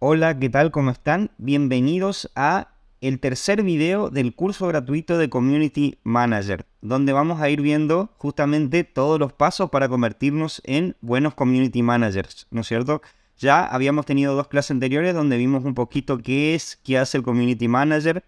Hola, ¿qué tal? ¿Cómo están? Bienvenidos a el tercer video del curso gratuito de Community Manager, donde vamos a ir viendo justamente todos los pasos para convertirnos en buenos Community Managers, ¿no es cierto? Ya habíamos tenido dos clases anteriores donde vimos un poquito qué hace el Community Manager,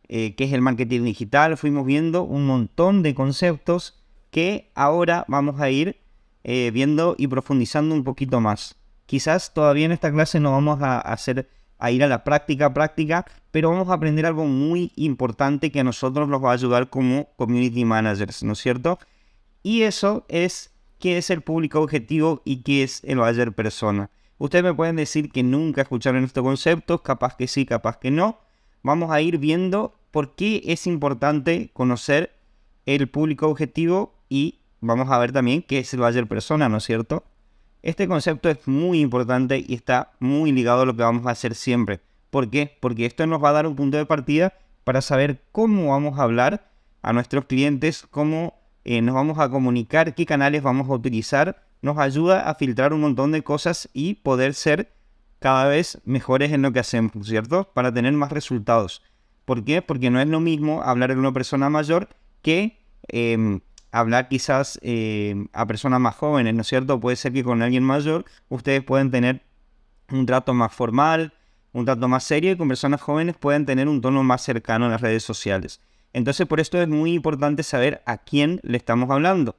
qué es el marketing digital. Fuimos viendo un montón de conceptos que ahora vamos a ir viendo y profundizando un poquito más. Quizás todavía en esta clase no vamos a ir a la práctica, pero vamos a aprender algo muy importante que a nosotros nos va a ayudar como Community Managers, ¿no es cierto? Y eso es qué es el público objetivo y qué es el buyer persona. Ustedes me pueden decir que nunca escucharon estos conceptos, capaz que sí, capaz que no. Vamos a ir viendo por qué es importante conocer el público objetivo y vamos a ver también qué es el buyer persona, ¿no es cierto? Este concepto es muy importante y está muy ligado a lo que vamos a hacer siempre. ¿Por qué? Porque esto nos va a dar un punto de partida para saber cómo vamos a hablar a nuestros clientes, cómo nos vamos a comunicar, qué canales vamos a utilizar. Nos ayuda a filtrar un montón de cosas y poder ser cada vez mejores en lo que hacemos, ¿cierto? Para tener más resultados. ¿Por qué? Porque no es lo mismo hablar con una persona mayor que hablar quizás a personas más jóvenes, ¿no es cierto? Puede ser que con alguien mayor ustedes pueden tener un trato más formal, un trato más serio, y con personas jóvenes pueden tener un tono más cercano en las redes sociales. Entonces, por esto es muy importante saber a quién le estamos hablando.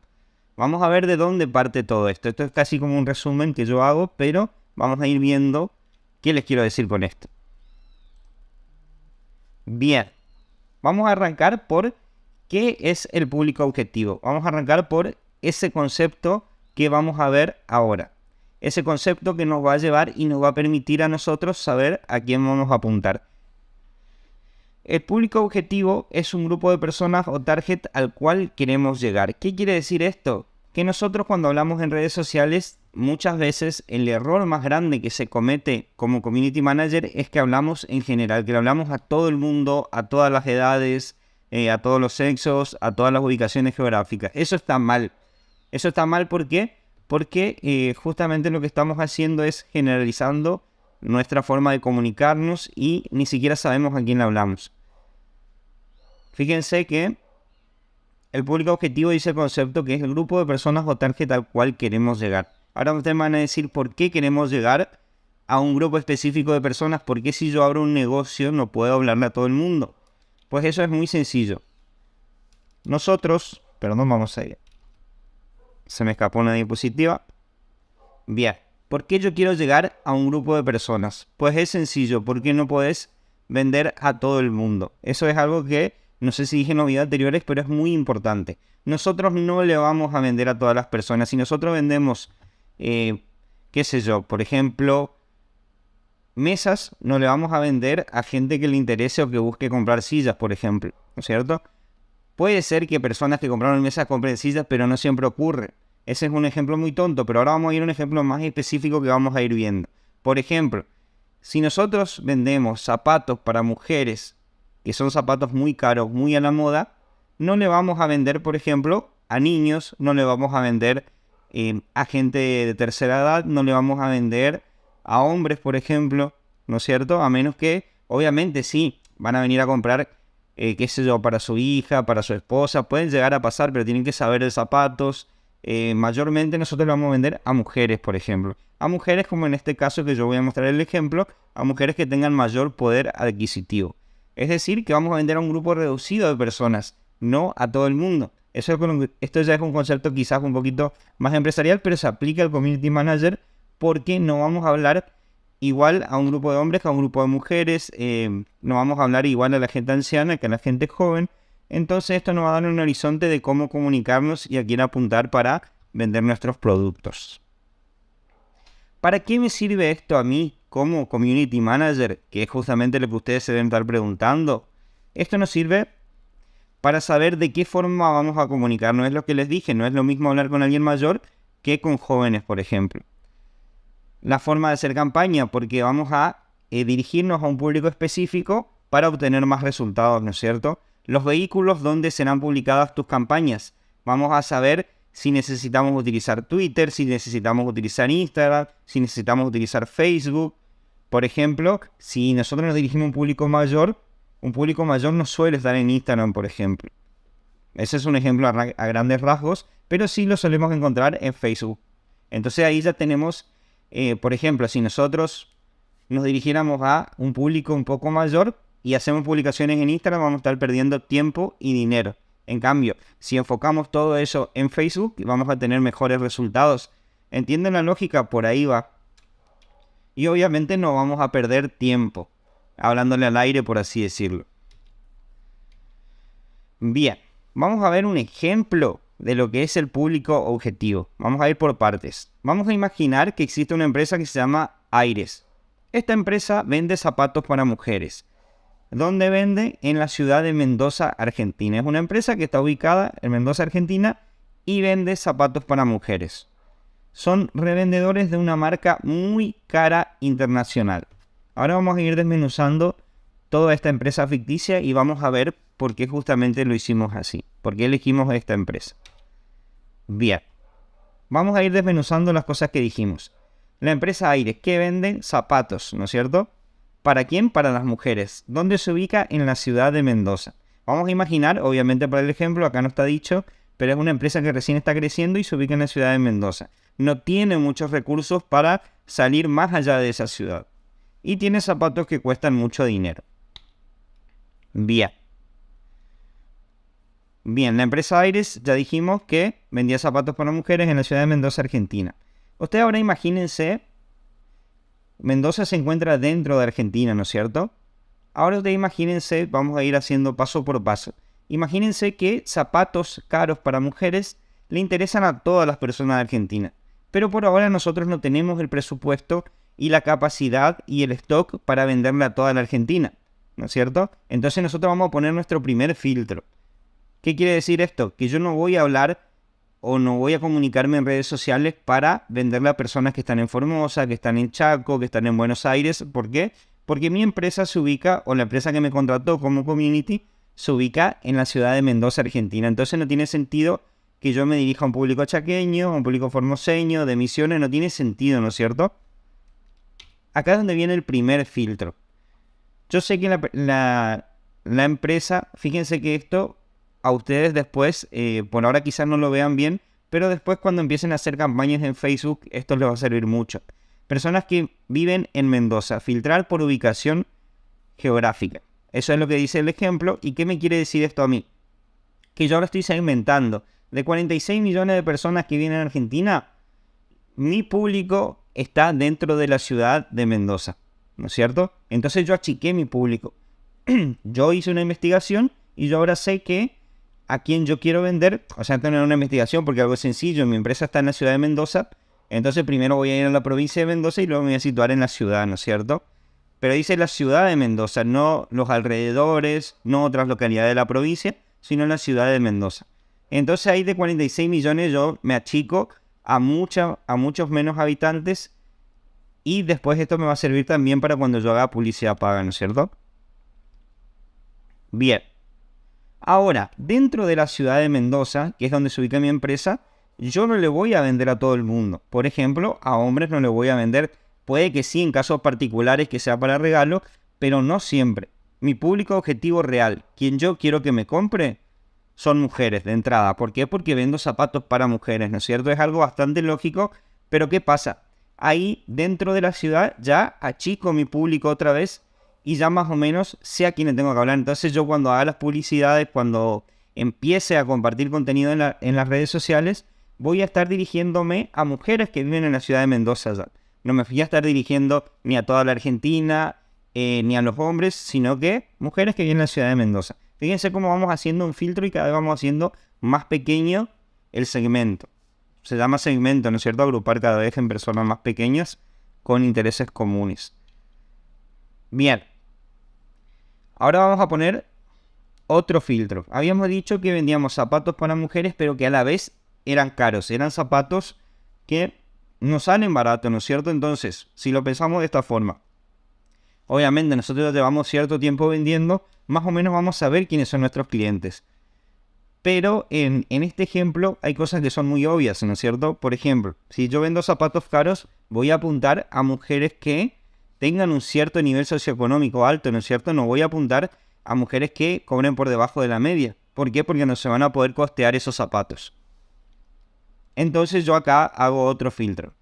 Vamos a ver de dónde parte todo esto. Esto es casi como un resumen que yo hago, pero vamos a ir viendo qué les quiero decir con esto. Bien, vamos a arrancar por qué es el público objetivo. Vamos a arrancar por ese concepto que vamos a ver ahora. Ese concepto que nos va a llevar y nos va a permitir a nosotros saber a quién vamos a apuntar. El público objetivo es un grupo de personas o target al cual queremos llegar. ¿Qué quiere decir esto? Que nosotros cuando hablamos en redes sociales, muchas veces el error más grande que se comete como community manager es que hablamos en general, que le hablamos a todo el mundo, a todas las edades, a todos los sexos, a todas las ubicaciones geográficas. Eso está mal. Eso está mal, ¿por qué? Porque justamente lo que estamos haciendo es generalizando nuestra forma de comunicarnos y ni siquiera sabemos a quién le hablamos. Fíjense que el público objetivo dice el concepto que es el grupo de personas o target al cual queremos llegar. Ahora ustedes me van a decir por qué queremos llegar a un grupo específico de personas. ¿Por qué si yo abro un negocio no puedo hablarle a todo el mundo? Pues eso es muy sencillo. Nosotros, perdón, vamos a ir. Se me escapó una diapositiva. Bien, ¿por qué yo quiero llegar a un grupo de personas? Pues es sencillo, porque no podés vender a todo el mundo. Eso es algo que no sé si dije en los videos anteriores, pero es muy importante. Nosotros no le vamos a vender a todas las personas. Si nosotros vendemos, qué sé yo, por ejemplo, mesas, no le vamos a vender a gente que le interese o que busque comprar sillas, por ejemplo, ¿no es cierto? Puede ser que personas que compraron mesas compren sillas, pero no siempre ocurre. Ese es un ejemplo muy tonto, pero ahora vamos a ir a un ejemplo más específico que vamos a ir viendo. Por ejemplo, si nosotros vendemos zapatos para mujeres, que son zapatos muy caros, muy a la moda, no le vamos a vender, por ejemplo, a niños, no le vamos a vender a gente de tercera edad, no le vamos a vender a hombres, por ejemplo, ¿no es cierto? A menos que, obviamente, sí, van a venir a comprar qué sé yo, para su hija, para su esposa, pueden llegar a pasar, pero tienen que saber de zapatos. Mayormente nosotros le vamos a vender a mujeres, por ejemplo. A mujeres, como en este caso que yo voy a mostrar el ejemplo, a mujeres que tengan mayor poder adquisitivo. Es decir, que vamos a vender a un grupo reducido de personas, no a todo el mundo. Esto ya es un concepto quizás un poquito más empresarial, pero se aplica al Community Manager porque no vamos a hablar igual a un grupo de hombres que a un grupo de mujeres, no vamos a hablar igual a la gente anciana que a la gente joven. Entonces esto nos va a dar un horizonte de cómo comunicarnos y a quién apuntar para vender nuestros productos. ¿Para qué me sirve esto a mí como Community Manager? Que es justamente lo que ustedes se deben estar preguntando. Esto nos sirve para saber de qué forma vamos a comunicarnos. Es lo que les dije, no es lo mismo hablar con alguien mayor que con jóvenes, por ejemplo. La forma de hacer campaña, porque vamos a dirigirnos a un público específico para obtener más resultados, ¿no es cierto? Los vehículos donde serán publicadas tus campañas. Vamos a saber si necesitamos utilizar Twitter, si necesitamos utilizar Instagram, si necesitamos utilizar Facebook. Por ejemplo, si nosotros nos dirigimos a un público mayor no suele estar en Instagram, por ejemplo. Ese es un ejemplo a grandes rasgos, pero sí lo solemos encontrar en Facebook. Entonces ahí ya tenemos, por ejemplo, si nosotros nos dirigiéramos a un público un poco mayor y hacemos publicaciones en Instagram, vamos a estar perdiendo tiempo y dinero. En cambio, si enfocamos todo eso en Facebook, vamos a tener mejores resultados. ¿Entienden la lógica? Por ahí va. Y obviamente no vamos a perder tiempo, hablándole al aire, por así decirlo. Bien, vamos a ver un ejemplo de lo que es el público objetivo. Vamos a ir por partes. Vamos a imaginar que existe una empresa que se llama Aires. Esta empresa vende zapatos para mujeres. ¿Dónde vende? En la ciudad de Mendoza, Argentina. Es una empresa que está ubicada en Mendoza, Argentina, y vende zapatos para mujeres. Son revendedores de una marca muy cara internacional. Ahora vamos a ir desmenuzando toda esta empresa ficticia y vamos a ver por qué justamente lo hicimos así. ¿Por qué elegimos esta empresa? Bien. Vamos a ir desmenuzando las cosas que dijimos. La empresa Aires, que vende zapatos, ¿no es cierto? ¿Para quién? Para las mujeres. ¿Dónde se ubica? En la ciudad de Mendoza. Vamos a imaginar, obviamente para el ejemplo, acá no está dicho, pero es una empresa que recién está creciendo y se ubica en la ciudad de Mendoza. No tiene muchos recursos para salir más allá de esa ciudad. Y tiene zapatos que cuestan mucho dinero. Bien, la empresa Aires ya dijimos que vendía zapatos para mujeres en la ciudad de Mendoza, Argentina. Ustedes ahora imagínense, Mendoza se encuentra dentro de Argentina, ¿no es cierto? Ahora ustedes imagínense, vamos a ir haciendo paso por paso. Imagínense que zapatos caros para mujeres le interesan a todas las personas de Argentina. Pero por ahora nosotros no tenemos el presupuesto y la capacidad y el stock para venderle a toda la Argentina, ¿no es cierto? Entonces nosotros vamos a poner nuestro primer filtro. ¿Qué quiere decir esto? Que yo no voy a hablar o no voy a comunicarme en redes sociales para venderle a personas que están en Formosa, que están en Chaco, que están en Buenos Aires. ¿Por qué? Porque mi empresa se ubica, o la empresa que me contrató como community, se ubica en la ciudad de Mendoza, Argentina. Entonces no tiene sentido que yo me dirija a un público chaqueño, a un público formoseño, de Misiones. No tiene sentido, ¿no es cierto? Acá es donde viene el primer filtro. Yo sé que la empresa, fíjense que esto a ustedes después, por ahora quizás no lo vean bien, pero después cuando empiecen a hacer campañas en Facebook, esto les va a servir mucho. Personas que viven en Mendoza, filtrar por ubicación geográfica. Eso es lo que dice el ejemplo. ¿Y qué me quiere decir esto a mí? Que yo ahora estoy segmentando. De 46 millones de personas que viven en Argentina, mi público está dentro de la ciudad de Mendoza, ¿no es cierto? Entonces yo achiqué mi público. Yo hice una investigación y yo ahora sé que a quién yo quiero vender, o sea, tener una investigación porque algo es sencillo. Mi empresa está en la ciudad de Mendoza, entonces primero voy a ir a la provincia de Mendoza y luego me voy a situar en la ciudad, ¿no es cierto? Pero dice la ciudad de Mendoza, no los alrededores, no otras localidades de la provincia, sino la ciudad de Mendoza. Entonces ahí de 46 millones yo me achico a muchos menos habitantes y después esto me va a servir también para cuando yo haga publicidad paga, ¿no es cierto? Bien. Ahora, dentro de la ciudad de Mendoza, que es donde se ubica mi empresa, yo no le voy a vender a todo el mundo. Por ejemplo, a hombres no le voy a vender. Puede que sí en casos particulares que sea para regalo, pero no siempre. Mi público objetivo real, quien yo quiero que me compre, son mujeres de entrada. ¿Por qué? Porque vendo zapatos para mujeres, ¿no es cierto? Es algo bastante lógico, pero ¿qué pasa? Ahí dentro de la ciudad ya achico mi público otra vez y ya más o menos sé a quiénes tengo que hablar. Entonces yo cuando haga las publicidades, cuando empiece a compartir contenido en las redes sociales, voy a estar dirigiéndome a mujeres que viven en la ciudad de Mendoza ya. No me voy a estar dirigiendo ni a toda la Argentina, ni a los hombres, sino que mujeres que viven en la ciudad de Mendoza. Fíjense cómo vamos haciendo un filtro y cada vez vamos haciendo más pequeño el segmento. Se llama segmento, ¿no es cierto? Agrupar cada vez en personas más pequeñas con intereses comunes. Bien. Ahora vamos a poner otro filtro. Habíamos dicho que vendíamos zapatos para mujeres, pero que a la vez eran caros. Eran zapatos que no salen baratos, ¿no es cierto? Entonces, si lo pensamos de esta forma, obviamente nosotros ya llevamos cierto tiempo vendiendo, más o menos vamos a saber quiénes son nuestros clientes. Pero en este ejemplo hay cosas que son muy obvias, ¿no es cierto? Por ejemplo, si yo vendo zapatos caros, voy a apuntar a mujeres que tengan un cierto nivel socioeconómico alto, ¿no es cierto? No voy a apuntar a mujeres que cobren por debajo de la media. ¿Por qué? Porque no se van a poder costear esos zapatos. Entonces yo acá hago otro filtro.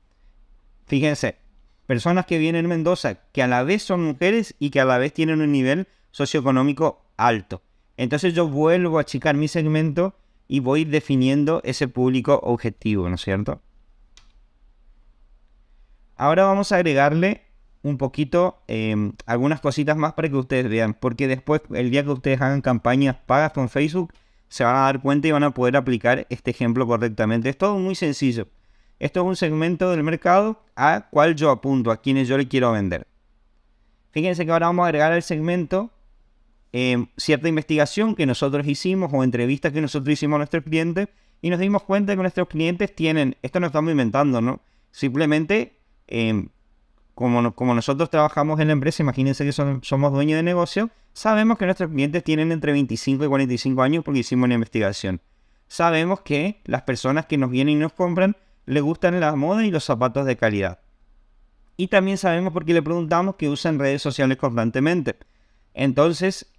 Fíjense, personas que vienen en Mendoza, que a la vez son mujeres y que a la vez tienen un nivel socioeconómico alto. Entonces yo vuelvo a achicar mi segmento y voy definiendo ese público objetivo, ¿no es cierto? Ahora vamos a agregarle un poquito algunas cositas más para que ustedes vean, porque después, el día que ustedes hagan campañas pagas con Facebook, se van a dar cuenta y van a poder aplicar este ejemplo correctamente. Es todo muy sencillo. Esto es un segmento del mercado a cual yo apunto, a quienes yo le quiero vender. Fíjense que ahora vamos a agregar al segmento cierta investigación que nosotros hicimos o entrevistas que nosotros hicimos a nuestros clientes y nos dimos cuenta que nuestros clientes tienen, esto no estamos inventando, ¿no? Simplemente, como nosotros trabajamos en la empresa, imagínense que somos dueños de negocio, sabemos que nuestros clientes tienen entre 25 y 45 años porque hicimos una investigación. Sabemos que las personas que nos vienen y nos compran les gustan la moda y los zapatos de calidad. Y también sabemos porque le preguntamos que usan redes sociales constantemente. Entonces,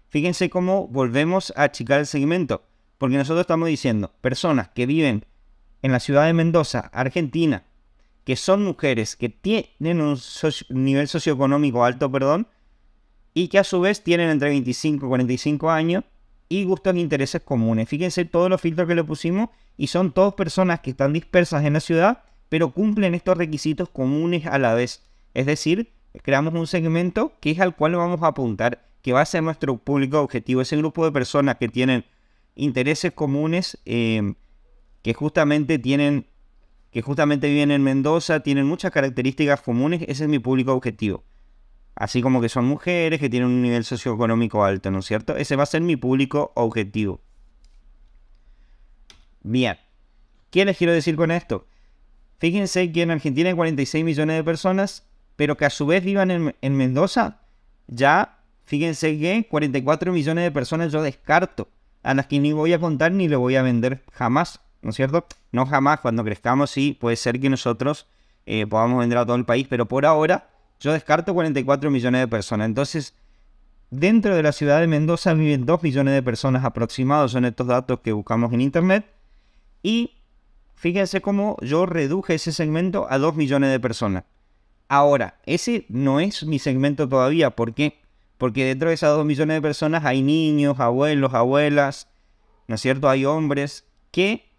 fíjense cómo volvemos a achicar el segmento. Porque nosotros estamos diciendo, personas que viven en la ciudad de Mendoza, Argentina, que son mujeres, que tienen un nivel socioeconómico alto, y que a su vez tienen entre 25 y 45 años y gustos e intereses comunes. Fíjense todos los filtros que le pusimos y son todas personas que están dispersas en la ciudad, pero cumplen estos requisitos comunes a la vez. Es decir, creamos un segmento que es al cual vamos a apuntar, que va a ser nuestro público objetivo, ese grupo de personas que tienen intereses comunes, que justamente viven en Mendoza, tienen muchas características comunes, ese es mi público objetivo. Así como que son mujeres que tienen un nivel socioeconómico alto, ¿no es cierto? Ese va a ser mi público objetivo. Bien, ¿qué les quiero decir con esto? Fíjense que en Argentina hay 46 millones de personas, pero que a su vez vivan en Mendoza, ya fíjense que 44 millones de personas yo descarto, a las que ni voy a contar ni le voy a vender jamás, ¿no es cierto? No jamás, cuando crezcamos sí, puede ser que nosotros podamos vender a todo el país, pero por ahora yo descarto 44 millones de personas. Entonces, dentro de la ciudad de Mendoza viven 2 millones de personas aproximados, son estos datos que buscamos en internet, y fíjense cómo yo reduje ese segmento a 2 millones de personas. Ahora, ese no es mi segmento todavía. ¿Por qué? Porque dentro de esas 2 millones de personas hay niños, abuelos, abuelas, ¿no es cierto? Hay hombres que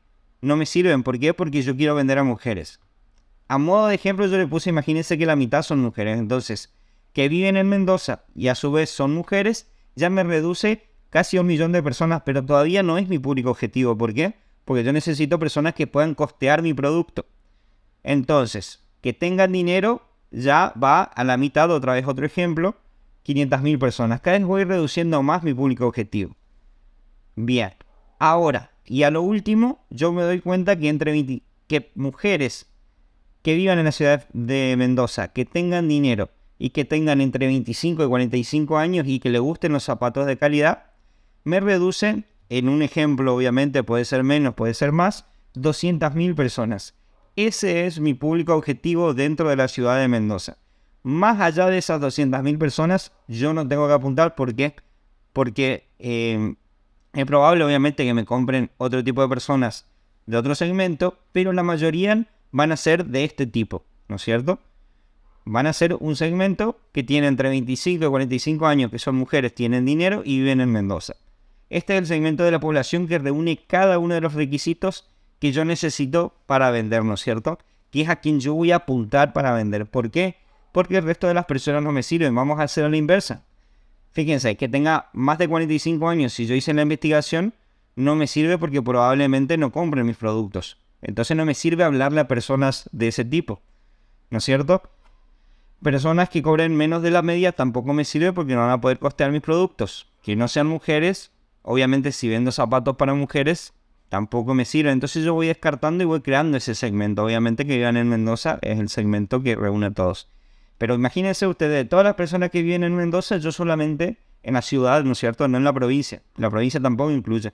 no me sirven. ¿Por qué? Porque yo quiero vender a mujeres. A modo de ejemplo yo le puse, imagínense que la mitad son mujeres. Entonces, que viven en Mendoza y a su vez son mujeres, ya me reduce casi 1 millón de personas, pero todavía no es mi público objetivo. ¿Por qué? Porque yo necesito personas que puedan costear mi producto. Entonces, que tengan dinero ya va a la mitad, otra vez otro ejemplo, 500.000 personas. Cada vez voy reduciendo más mi público objetivo. Bien, ahora, y a lo último, yo me doy cuenta que que mujeres que vivan en la ciudad de Mendoza, que tengan dinero y que tengan entre 25 y 45 años y que les gusten los zapatos de calidad, me reducen, en un ejemplo obviamente puede ser menos, puede ser más, 200.000 personas. Ese es mi público objetivo dentro de la ciudad de Mendoza. Más allá de esas 200.000 personas, yo no tengo que apuntar. ¿Por qué? Porque es probable obviamente que me compren otro tipo de personas de otro segmento, pero la mayoría van a ser de este tipo, ¿no es cierto? Van a ser un segmento que tiene entre 25 y 45 años, que son mujeres, tienen dinero y viven en Mendoza. Este es el segmento de la población que reúne cada uno de los requisitos que yo necesito para vender, ¿no es cierto? Que es a quien yo voy a apuntar para vender. ¿Por qué? Porque el resto de las personas no me sirven. Vamos a hacer la inversa. Fíjense, que tenga más de 45 años, si yo hice la investigación, no me sirve porque probablemente no compren mis productos. Entonces no me sirve hablarle a personas de ese tipo, ¿no es cierto? Personas que cobren menos de la media tampoco me sirve porque no van a poder costear mis productos. Que no sean mujeres, obviamente si vendo zapatos para mujeres, tampoco me sirve. Entonces yo voy descartando y voy creando ese segmento. Obviamente que vivan en Mendoza es el segmento que reúne a todos. Pero imagínense ustedes, de todas las personas que viven en Mendoza, yo solamente en la ciudad, ¿no es cierto? No en la provincia. La provincia tampoco incluye.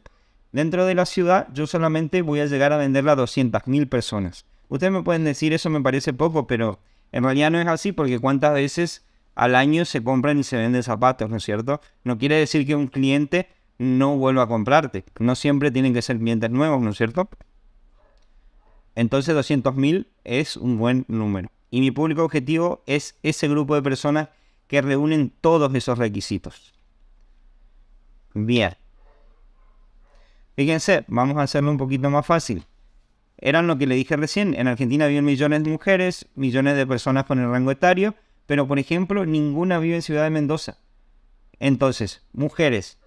Dentro de la ciudad, yo solamente voy a llegar a venderla a 200.000 personas. Ustedes me pueden decir, eso me parece poco, pero En realidad no es así porque cuántas veces al año se compran y se venden zapatos, ¿no es cierto? No quiere decir que un cliente no vuelva a comprarte. No siempre tienen que ser clientes nuevos, ¿no es cierto? Entonces 200.000 es un buen número. Y mi público objetivo es ese grupo de personas que reúnen todos esos requisitos. Bien. Fíjense, vamos a hacerlo un poquito más fácil. Eran lo que le dije recién. En Argentina viven millones de mujeres, millones de personas con el rango etario, pero por ejemplo, ninguna vive en Ciudad de Mendoza. Entonces, mujeres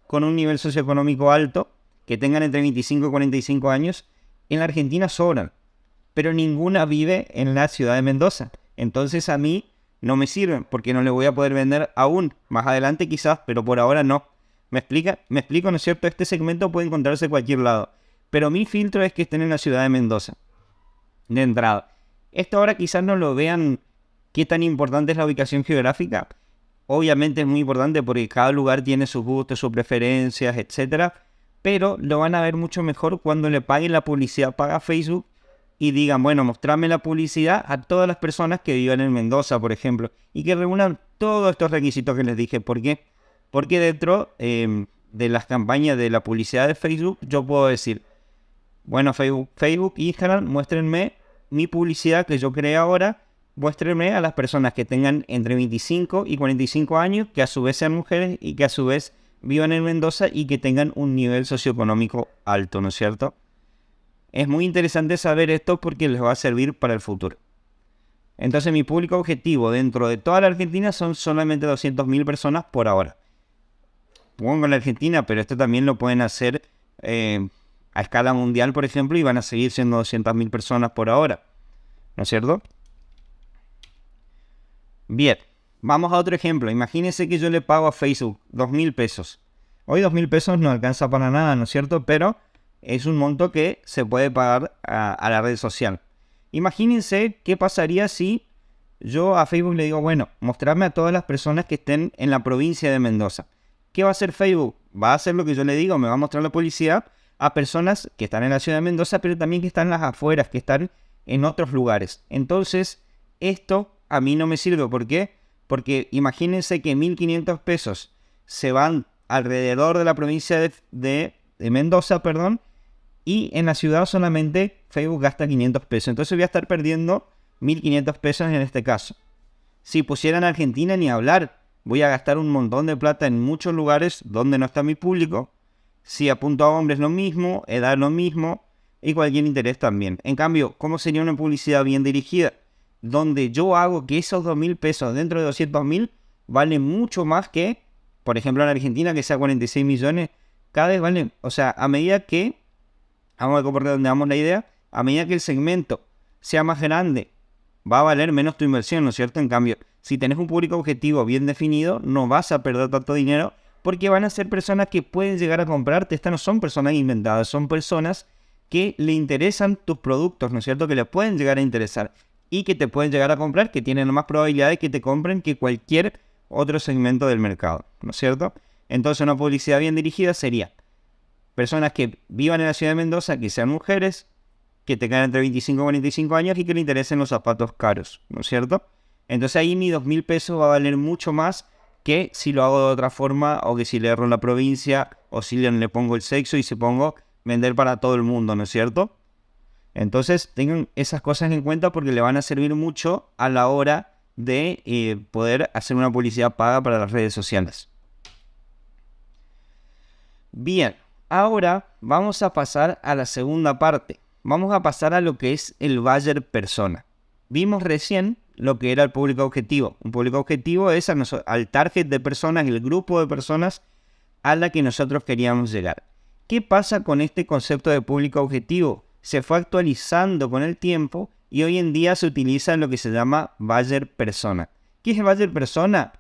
con un nivel socioeconómico alto, que tengan entre 25 y 45 años, en la Argentina sobran, pero ninguna vive en la ciudad de Mendoza. Entonces a mí no me sirven, porque no le voy a poder vender aún. Más adelante quizás, pero por ahora no. ¿Me explica? ¿Me explico, no es cierto? Este segmento puede encontrarse en cualquier lado, pero mi filtro es que estén en la ciudad de Mendoza, de entrada. Esto ahora quizás no lo vean qué tan importante es la ubicación geográfica. Obviamente es muy importante porque cada lugar tiene sus gustos, sus preferencias, etcétera. Pero lo van a ver mucho mejor cuando le paguen la publicidad paga Facebook y digan, bueno, mostrame la publicidad a todas las personas que vivan en Mendoza, por ejemplo, y que reúnan todos estos requisitos que les dije. ¿Por qué? Porque dentro de las campañas de la publicidad de Facebook, yo puedo decir, bueno, Facebook, Instagram, muéstrenme mi publicidad que yo creé ahora, muéstrenme a las personas que tengan entre 25 y 45 años, que a su vez sean mujeres y que a su vez vivan en Mendoza y que tengan un nivel socioeconómico alto, ¿no es cierto? Es muy interesante saber esto porque les va a servir para el futuro. Entonces mi público objetivo dentro de toda la Argentina son solamente 200.000 personas por ahora. Pongo en la Argentina, pero esto también lo pueden hacer a escala mundial, por ejemplo, y van a seguir siendo 200.000 personas por ahora, ¿no es cierto? Bien, vamos a otro ejemplo. Imagínense que yo le pago a Facebook 2.000 pesos. Hoy 2.000 pesos no alcanza para nada, ¿no es cierto? Pero es un monto que se puede pagar a la red social. Imagínense qué pasaría si yo a Facebook le digo, bueno, mostrarme a todas las personas que estén en la provincia de Mendoza. ¿Qué va a hacer Facebook? Va a hacer lo que yo le digo, me va a mostrar la publicidad a personas que están en la ciudad de Mendoza, pero también que están en las afueras, que están en otros lugares. Entonces, esto a mí no me sirve. ¿Por qué? Porque imagínense que 1.500 pesos se van alrededor de la provincia de Mendoza, perdón, y en la ciudad solamente Facebook gasta 500 pesos. Entonces voy a estar perdiendo 1.500 pesos en este caso. Si pusieran Argentina, ni hablar. Voy a gastar un montón de plata en muchos lugares donde no está mi público. Si apunto a hombres lo mismo, edad lo mismo y cualquier interés también. En cambio, ¿cómo sería una publicidad bien dirigida? Donde yo hago que esos 2.000 pesos dentro de 200.000 valen mucho más que, por ejemplo, en Argentina, que sea 46 millones, cada vez valen, o sea, a medida que, vamos a ver por dónde damos la idea, a medida que el segmento sea más grande, va a valer menos tu inversión, ¿no es cierto? En cambio, si tenés un público objetivo bien definido, no vas a perder tanto dinero porque van a ser personas que pueden llegar a comprarte. Estas no son personas inventadas, son personas que le interesan tus productos, ¿no es cierto? Que le pueden llegar a interesar y que te pueden llegar a comprar, que tienen más probabilidad de que te compren que cualquier otro segmento del mercado, ¿no es cierto? Entonces una publicidad bien dirigida sería personas que vivan en la ciudad de Mendoza, que sean mujeres, que tengan entre 25 y 45 años y que le interesen los zapatos caros, ¿no es cierto? Entonces ahí mi 2.000 pesos va a valer mucho más que si lo hago de otra forma o que si le erro en la provincia o si le pongo el sexo y se pongo vender para todo el mundo, ¿no es cierto? Entonces tengan esas cosas en cuenta porque le van a servir mucho a la hora de poder hacer una publicidad paga para las redes sociales. Bien, ahora vamos a pasar a la segunda parte. Vamos a pasar a lo que es el buyer persona. Vimos recién lo que era el público objetivo. Un público objetivo es al target de personas, el grupo de personas a la que nosotros queríamos llegar. ¿Qué pasa con este concepto de público objetivo? Se fue actualizando con el tiempo y hoy en día se utiliza lo que se llama buyer persona. ¿Qué es el buyer persona?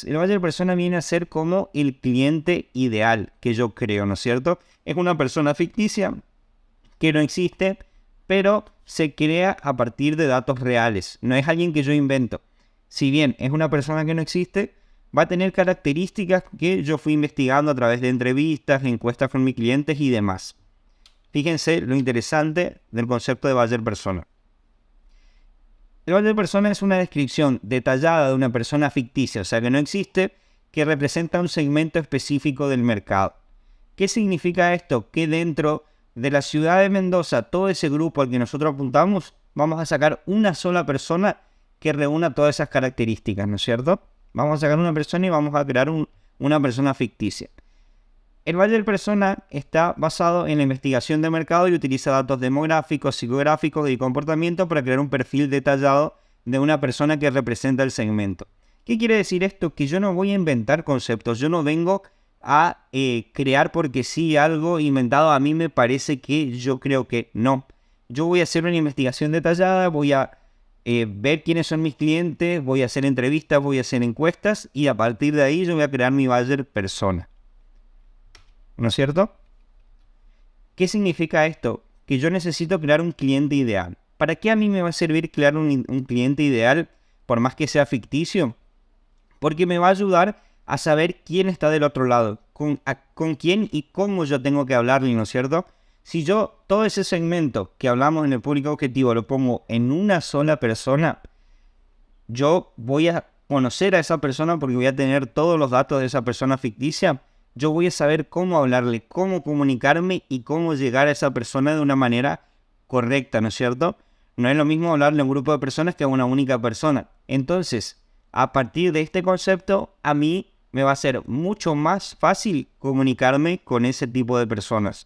El buyer persona viene a ser como el cliente ideal que yo creo, ¿no es cierto? Es una persona ficticia que no existe, pero se crea a partir de datos reales. No es alguien que yo invento. Si bien es una persona que no existe, va a tener características que yo fui investigando a través de entrevistas, encuestas con mis clientes y demás. Fíjense lo interesante del concepto de buyer persona. El budget persona es una descripción detallada de una persona ficticia, o sea que no existe, que representa un segmento específico del mercado. ¿Qué significa esto? Que dentro de la ciudad de Mendoza, todo ese grupo al que nosotros apuntamos, vamos a sacar una sola persona que reúna todas esas características, ¿no es cierto? Vamos a sacar una persona y vamos a crear una persona ficticia. El budget persona está basado en la investigación de mercado y utiliza datos demográficos, psicográficos y comportamiento para crear un perfil detallado de una persona que representa el segmento. ¿Qué quiere decir esto? Que yo no voy a inventar conceptos, yo no vengo a crear porque sí algo inventado. A mí me parece que yo creo que no. Yo voy a hacer una investigación detallada, voy a ver quiénes son mis clientes, voy a hacer entrevistas, voy a hacer encuestas y a partir de ahí yo voy a crear mi budget persona. ¿No es cierto? ¿Qué significa esto? Que yo necesito crear un cliente ideal. ¿Para qué a mí me va a servir crear un cliente ideal, por más que sea ficticio? Porque me va a ayudar a saber quién está del otro lado, con quién y cómo yo tengo que hablarle, ¿no es cierto? Si yo todo ese segmento que hablamos en el público objetivo lo pongo en una sola persona, yo voy a conocer a esa persona porque voy a tener todos los datos de esa persona ficticia. Yo voy a saber cómo hablarle, cómo comunicarme y cómo llegar a esa persona de una manera correcta, ¿no es cierto? No es lo mismo hablarle a un grupo de personas que a una única persona. Entonces, a partir de este concepto, a mí me va a ser mucho más fácil comunicarme con ese tipo de personas,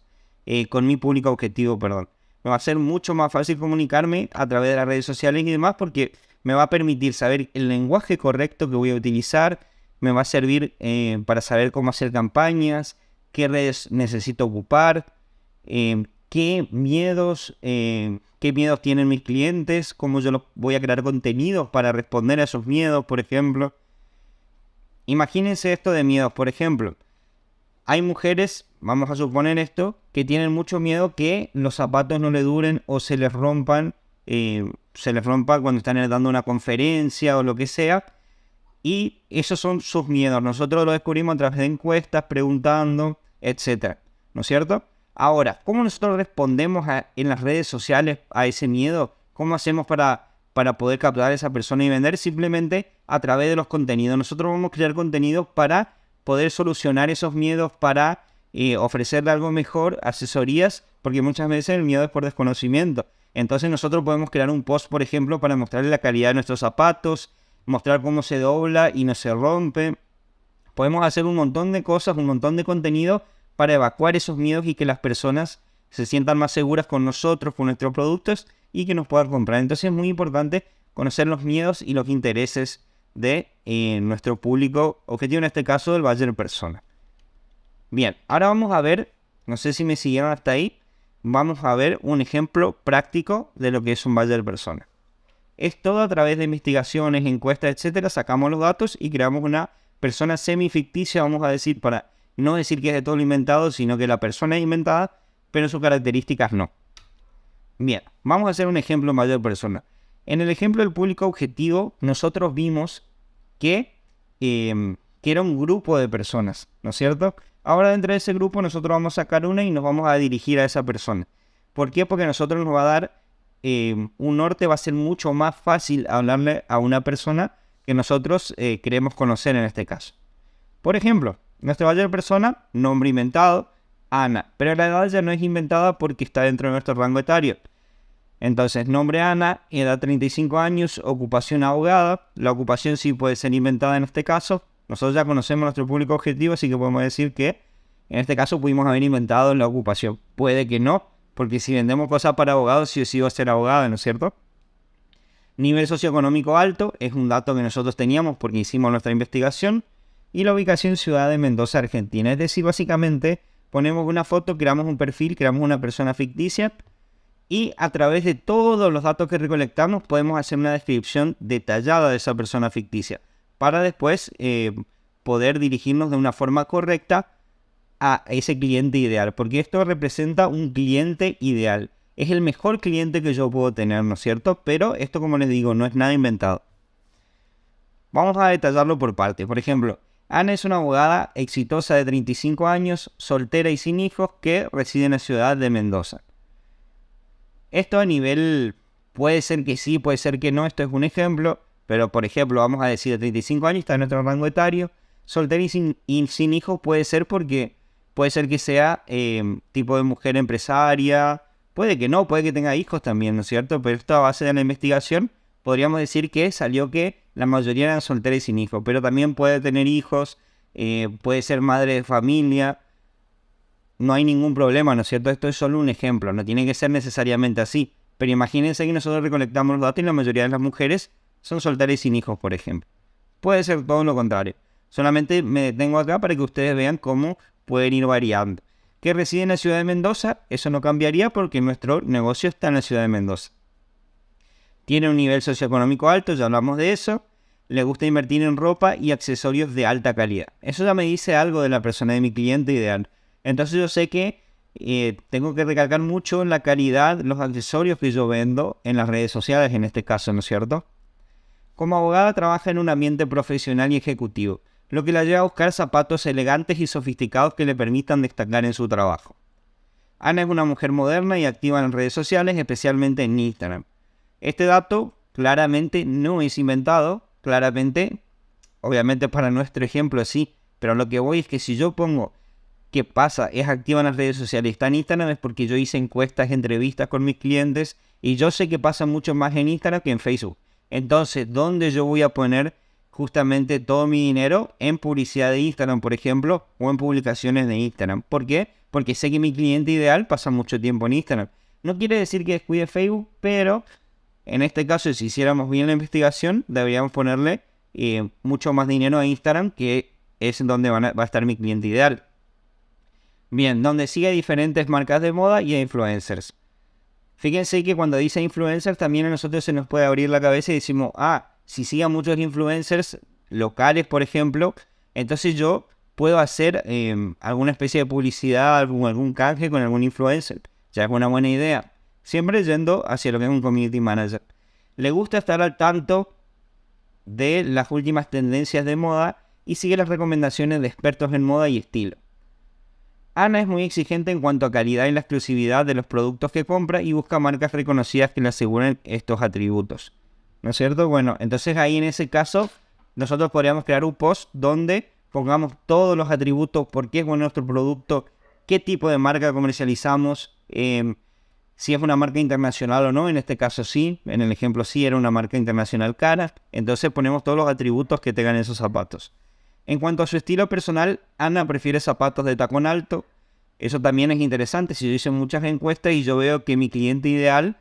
con mi público objetivo, perdón. Me va a ser mucho más fácil comunicarme a través de las redes sociales y demás porque me va a permitir saber el lenguaje correcto que voy a utilizar, me va a servir para saber cómo hacer campañas, qué redes necesito ocupar, qué miedos tienen mis clientes, cómo yo voy a crear contenidos para responder a esos miedos, por ejemplo. Imagínense esto de miedos, por ejemplo. Hay mujeres, vamos a suponer esto, que tienen mucho miedo que los zapatos no le duren o se les rompan cuando están dando una conferencia o lo que sea. Y esos son sus miedos. Nosotros lo descubrimos a través de encuestas, preguntando, etcétera, ¿no es cierto? Ahora, ¿cómo nosotros respondemos en las redes sociales a ese miedo? ¿Cómo hacemos para poder capturar a esa persona y vender? Simplemente a través de los contenidos. Nosotros vamos a crear contenidos para poder solucionar esos miedos, para ofrecerle algo mejor, asesorías, porque muchas veces el miedo es por desconocimiento. Entonces nosotros podemos crear un post, por ejemplo, para mostrarle la calidad de nuestros zapatos, mostrar cómo se dobla y no se rompe. Podemos hacer un montón de cosas, un montón de contenido para evacuar esos miedos y que las personas se sientan más seguras con nosotros, con nuestros productos y que nos puedan comprar. Entonces es muy importante conocer los miedos y los intereses de nuestro público objetivo, en este caso del buyer persona. Bien, ahora vamos a ver, no sé si me siguieron hasta ahí, vamos a ver un ejemplo práctico de lo que es un buyer persona. Es todo a través de investigaciones, encuestas, etcétera. Sacamos los datos y creamos una persona semi-ficticia, vamos a decir, para no decir que es de todo lo inventado, sino que la persona es inventada, pero sus características no. Bien, vamos a hacer un ejemplo mayor persona. En el ejemplo del público objetivo, nosotros vimos que era un grupo de personas, ¿no es cierto? Ahora dentro de ese grupo nosotros vamos a sacar una y nos vamos a dirigir a esa persona. ¿Por qué? Porque nosotros nos va a dar un norte, va a ser mucho más fácil hablarle a una persona que nosotros queremos conocer en este caso. Por ejemplo, nuestra buyer persona, nombre inventado, Ana, pero la edad ya no es inventada porque está dentro de nuestro rango etario. Entonces, nombre Ana, edad 35 años, ocupación abogada. La ocupación sí puede ser inventada en este caso. Nosotros ya conocemos nuestro público objetivo, así que podemos decir que en este caso pudimos haber inventado la ocupación. Puede que no, porque si vendemos cosas para abogados, sí o sí va a ser abogada, ¿no es cierto? Nivel socioeconómico alto es un dato que nosotros teníamos porque hicimos nuestra investigación. Y la ubicación ciudad de Mendoza, Argentina. Es decir, básicamente ponemos una foto, creamos un perfil, creamos una persona ficticia y a través de todos los datos que recolectamos podemos hacer una descripción detallada de esa persona ficticia para después poder dirigirnos de una forma correcta a ese cliente ideal, porque esto representa un cliente ideal. Es el mejor cliente que yo puedo tener, ¿no es cierto? Pero esto, como les digo, no es nada inventado. Vamos a detallarlo por partes. Por ejemplo, Ana es una abogada exitosa de 35 años, soltera y sin hijos, que reside en la ciudad de Mendoza. Esto a nivel Puede ser que sí, puede ser que no, esto es un ejemplo, pero por ejemplo, vamos a decir de 35 años, está en nuestro rango etario, soltera y sin hijos puede ser porque puede ser que sea tipo de mujer empresaria, puede que no, puede que tenga hijos también, ¿no es cierto? Pero esto a base de la investigación podríamos decir que salió que la mayoría eran solteras y sin hijos, pero también puede tener hijos, puede ser madre de familia, no hay ningún problema, ¿no es cierto? Esto es solo un ejemplo, no tiene que ser necesariamente así. Pero imagínense que nosotros recolectamos los datos y la mayoría de las mujeres son solteras y sin hijos, por ejemplo. Puede ser todo lo contrario. Solamente me detengo acá para que ustedes vean cómo pueden ir variando. Que reside en la ciudad de Mendoza, eso no cambiaría porque nuestro negocio está en la ciudad de Mendoza. Tiene un nivel socioeconómico alto, ya hablamos de eso. Le gusta invertir en ropa y accesorios de alta calidad. Eso ya me dice algo de la persona de mi cliente ideal. Entonces yo sé que tengo que recalcar mucho en la calidad, los accesorios que yo vendo en las redes sociales, en este caso, ¿no es cierto? Como abogada trabaja en un ambiente profesional y ejecutivo, lo que la lleva a buscar zapatos elegantes y sofisticados que le permitan destacar en su trabajo. Ana es una mujer moderna y activa en redes sociales, especialmente en Instagram. Este dato claramente no es inventado, claramente, obviamente para nuestro ejemplo sí, pero lo que voy es que si yo pongo ¿qué pasa? Es activa en las redes sociales, está en Instagram, es porque yo hice encuestas, entrevistas con mis clientes y yo sé que pasa mucho más en Instagram que en Facebook. Entonces, ¿dónde yo voy a poner justamente todo mi dinero? En publicidad de Instagram, por ejemplo, o en publicaciones de Instagram. ¿Por qué? Porque sé que mi cliente ideal pasa mucho tiempo en Instagram. No quiere decir que descuide Facebook, pero en este caso, si hiciéramos bien la investigación, deberíamos ponerle mucho más dinero a Instagram, que es donde va a estar mi cliente ideal. Bien, donde sigue diferentes marcas de moda y a influencers. Fíjense que cuando dice influencers también a nosotros se nos puede abrir la cabeza y decimos, si sigue a muchos influencers locales, por ejemplo, entonces yo puedo hacer alguna especie de publicidad, algún canje con algún influencer. Ya es una buena idea. Siempre yendo hacia lo que es un community manager. Le gusta estar al tanto de las últimas tendencias de moda y sigue las recomendaciones de expertos en moda y estilo. Ana es muy exigente en cuanto a calidad y la exclusividad de los productos que compra y busca marcas reconocidas que le aseguren estos atributos. ¿No es cierto? Bueno, entonces ahí en ese caso nosotros podríamos crear un post donde pongamos todos los atributos, por qué es bueno nuestro producto, qué tipo de marca comercializamos, si es una marca internacional o no. En este caso sí, en el ejemplo sí era una marca internacional cara. Entonces ponemos todos los atributos que tengan esos zapatos. En cuanto a su estilo personal, Ana prefiere zapatos de tacón alto. Eso también es interesante. Si yo hice muchas encuestas y yo veo que mi cliente ideal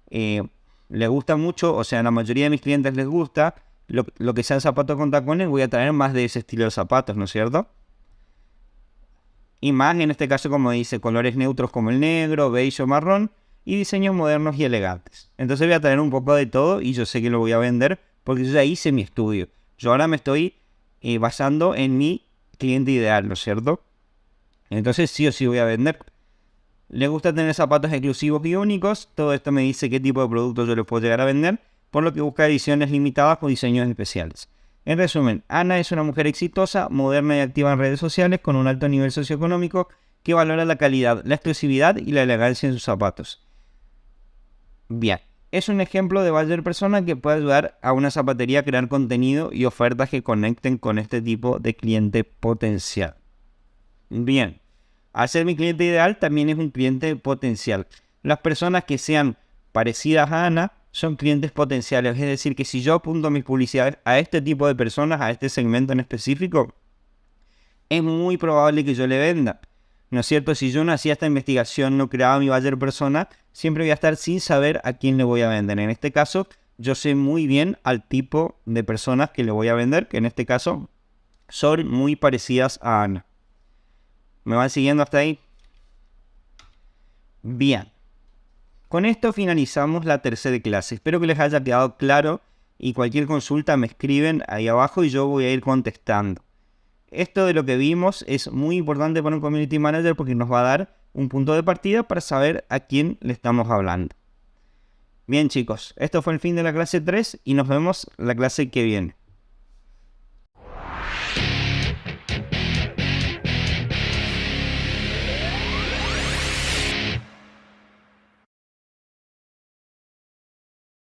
le gusta mucho, o sea, a la mayoría de mis clientes les gusta lo que sean zapatos con tacones, voy a traer más de ese estilo de zapatos, ¿no es cierto? Y más en este caso, como dice, colores neutros como el negro, beige o marrón y diseños modernos y elegantes. Entonces voy a traer un poco de todo y yo sé que lo voy a vender porque yo ya hice mi estudio. Yo ahora me estoy basando en mi cliente ideal, ¿no es cierto? Entonces sí o sí voy a vender. Le gusta tener zapatos exclusivos y únicos. Todo esto me dice qué tipo de productos yo les puedo llegar a vender, por lo que busca ediciones limitadas o diseños especiales. En resumen, Ana es una mujer exitosa, moderna y activa en redes sociales con un alto nivel socioeconómico que valora la calidad, la exclusividad y la elegancia en sus zapatos. Bien, es un ejemplo de buyer persona que puede ayudar a una zapatería a crear contenido y ofertas que conecten con este tipo de cliente potencial. Bien, al ser mi cliente ideal también es un cliente potencial. Las personas que sean parecidas a Ana son clientes potenciales, es decir, que si yo apunto mis publicidades a este tipo de personas, a este segmento en específico, es muy probable que yo le venda. ¿No es cierto? Si yo no hacía esta investigación, no creaba mi buyer persona, siempre voy a estar sin saber a quién le voy a vender. En este caso, yo sé muy bien al tipo de personas que le voy a vender, que en este caso son muy parecidas a Ana. ¿Me van siguiendo hasta ahí? Bien. Con esto finalizamos la tercera clase. Espero que les haya quedado claro y cualquier consulta me escriben ahí abajo y yo voy a ir contestando. Esto de lo que vimos es muy importante para un community manager porque nos va a dar un punto de partida para saber a quién le estamos hablando. Bien chicos, esto fue el fin de la clase 3 y nos vemos la clase que viene.